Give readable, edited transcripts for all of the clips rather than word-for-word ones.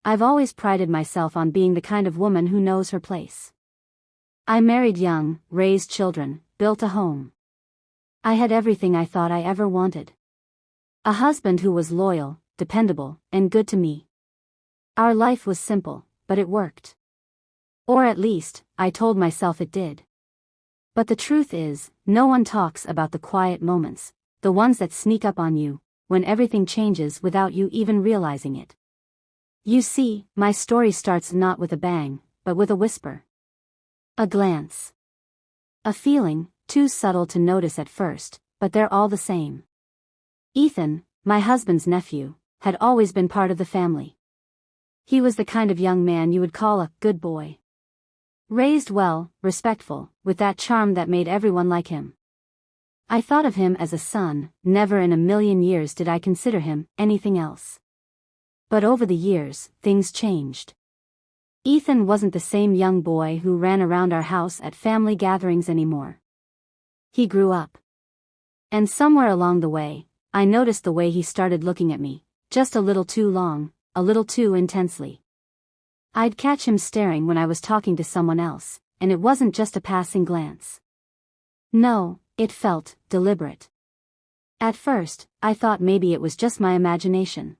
I've always prided myself on being the kind of woman who knows her place. I married young, raised children, built a home. I had everything I thought I ever wanted. A husband who was loyal, dependable, and good to me. Our life was simple, but it worked. Or at least, I told myself it did. But the truth is, no one talks about the quiet moments, the ones that sneak up on you, when everything changes without you even realizing it. You see, my story starts not with a bang, but with a whisper. A glance. A feeling, too subtle to notice at first, but they're all the same. Ethan, my husband's nephew, had always been part of the family. He was the kind of young man you would call a good boy. Raised well, respectful, with that charm that made everyone like him. I thought of him as a son, never in a million years did I consider him anything else. But over the years, things changed. Ethan wasn't the same young boy who ran around our house at family gatherings anymore. He grew up. And somewhere along the way, I noticed the way he started looking at me, just a little too long, a little too intensely. I'd catch him staring when I was talking to someone else, and it wasn't just a passing glance. No, it felt deliberate. At first, I thought maybe it was just my imagination.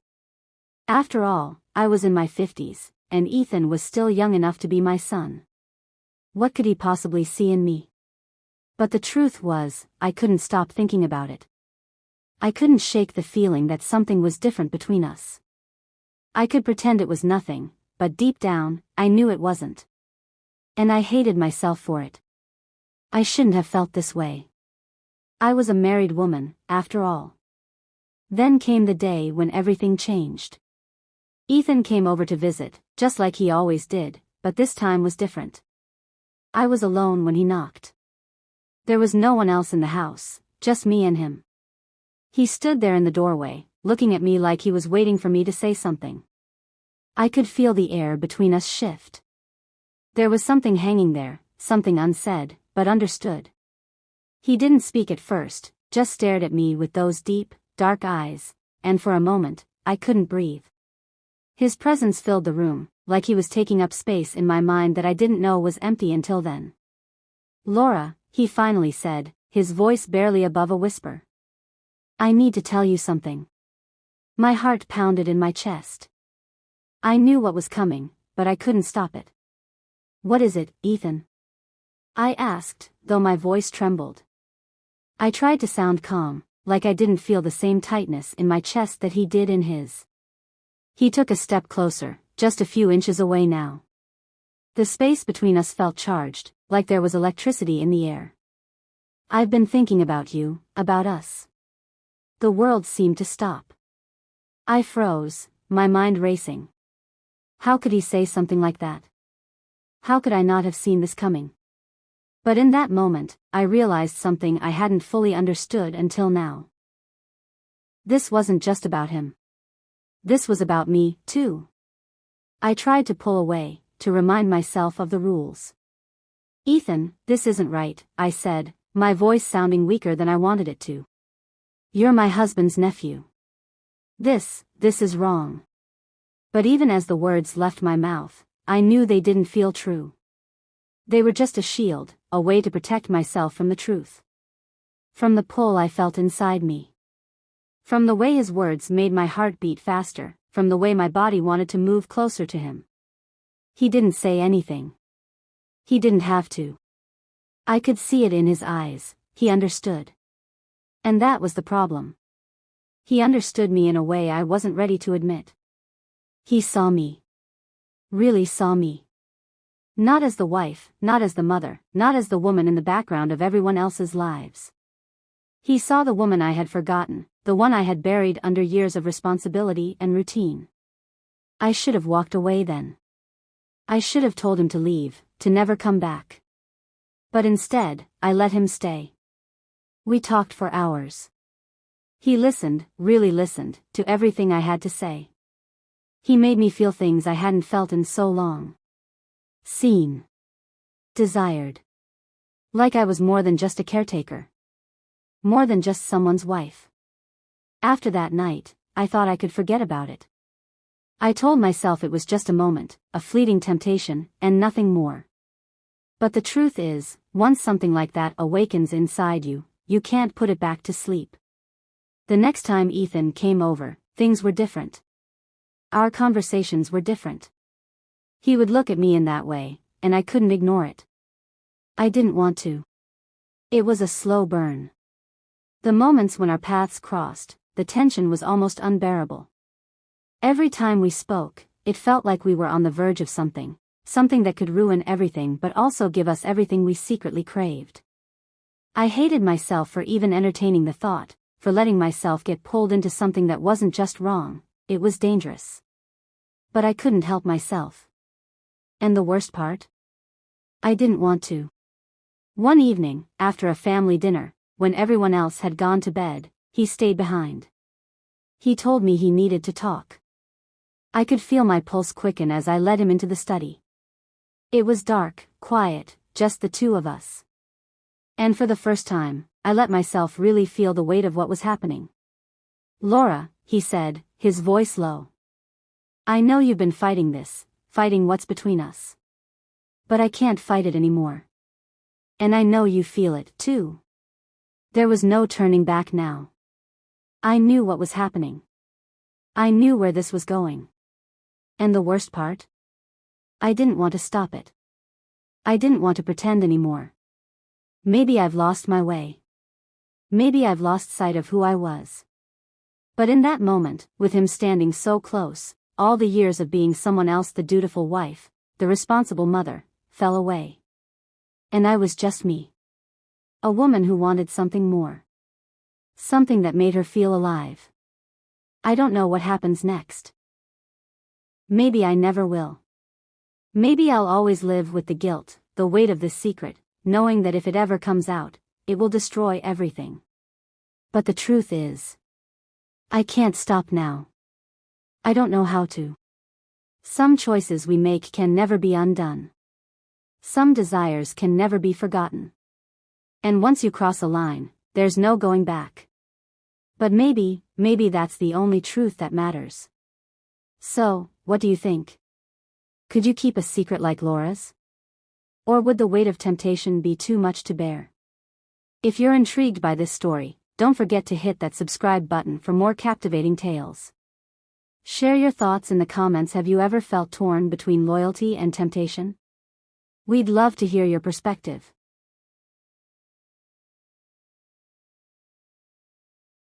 After all, I was in my 50s, and Ethan was still young enough to be my son. What could he possibly see in me? But the truth was, I couldn't stop thinking about it. I couldn't shake the feeling that something was different between us. I could pretend it was nothing, but deep down, I knew it wasn't. And I hated myself for it. I shouldn't have felt this way. I was a married woman, after all. Then came the day when everything changed. Ethan came over to visit, just like he always did, but this time was different. I was alone when he knocked. There was no one else in the house, just me and him. He stood there in the doorway, looking at me like he was waiting for me to say something. I could feel the air between us shift. There was something hanging there, something unsaid, but understood. He didn't speak at first, just stared at me with those deep, dark eyes, and for a moment, I couldn't breathe. His presence filled the room, like he was taking up space in my mind that I didn't know was empty until then. "Laura," he finally said, his voice barely above a whisper. "I need to tell you something." My heart pounded in my chest. I knew what was coming, but I couldn't stop it. "What is it, Ethan?" I asked, though my voice trembled. I tried to sound calm, like I didn't feel the same tightness in my chest that he did in his. He took a step closer, just a few inches away now. The space between us felt charged, like there was electricity in the air. "I've been thinking about you, about us." The world seemed to stop. I froze, my mind racing. How could he say something like that? How could I not have seen this coming? But in that moment, I realized something I hadn't fully understood until now. This wasn't just about him. This was about me, too. I tried to pull away, to remind myself of the rules. "Ethan, this isn't right," I said, my voice sounding weaker than I wanted it to. "You're my husband's nephew. This is wrong." But even as the words left my mouth, I knew they didn't feel true. They were just a shield, a way to protect myself from the truth. From the pull I felt inside me. From the way his words made my heart beat faster, from the way my body wanted to move closer to him. He didn't say anything. He didn't have to. I could see it in his eyes, he understood. And that was the problem. He understood me in a way I wasn't ready to admit. He saw me. Really saw me. Not as the wife, not as the mother, not as the woman in the background of everyone else's lives. He saw the woman I had forgotten, the one I had buried under years of responsibility and routine. I should have walked away then. I should have told him to leave, to never come back. But instead, I let him stay. We talked for hours. He listened, really listened, to everything I had to say. He made me feel things I hadn't felt in so long. Seen. Desired. Like I was more than just a caretaker. More than just someone's wife. After that night, I thought I could forget about it. I told myself it was just a moment, a fleeting temptation, and nothing more. But the truth is, once something like that awakens inside you, you can't put it back to sleep. The next time Ethan came over, things were different. Our conversations were different. He would look at me in that way, and I couldn't ignore it. I didn't want to. It was a slow burn. The moments when our paths crossed, the tension was almost unbearable. Every time we spoke, it felt like we were on the verge of something that could ruin everything but also give us everything we secretly craved. I hated myself for even entertaining the thought, for letting myself get pulled into something that wasn't just wrong, it was dangerous. But I couldn't help myself. And the worst part? I didn't want to. One evening, after a family dinner, when everyone else had gone to bed, he stayed behind. He told me he needed to talk. I could feel my pulse quicken as I led him into the study. It was dark, quiet, just the two of us. And for the first time, I let myself really feel the weight of what was happening. "Laura," he said, his voice low. "I know you've been fighting this, fighting what's between us. But I can't fight it anymore. And I know you feel it, too." There was no turning back now. I knew what was happening. I knew where this was going. And the worst part? I didn't want to stop it. I didn't want to pretend anymore. Maybe I've lost my way. Maybe I've lost sight of who I was. But in that moment, with him standing so close, all the years of being someone else, the dutiful wife, the responsible mother, fell away. And I was just me. A woman who wanted something more. Something that made her feel alive. I don't know what happens next. Maybe I never will. Maybe I'll always live with the guilt, the weight of this secret, knowing that if it ever comes out, it will destroy everything. But the truth is, I can't stop now. I don't know how to. Some choices we make can never be undone. Some desires can never be forgotten. And once you cross a line, there's no going back. But maybe that's the only truth that matters. So, what do you think? Could you keep a secret like Laura's? Or would the weight of temptation be too much to bear? If you're intrigued by this story, don't forget to hit that subscribe button for more captivating tales. Share your thoughts in the comments. Have you ever felt torn between loyalty and temptation? We'd love to hear your perspective.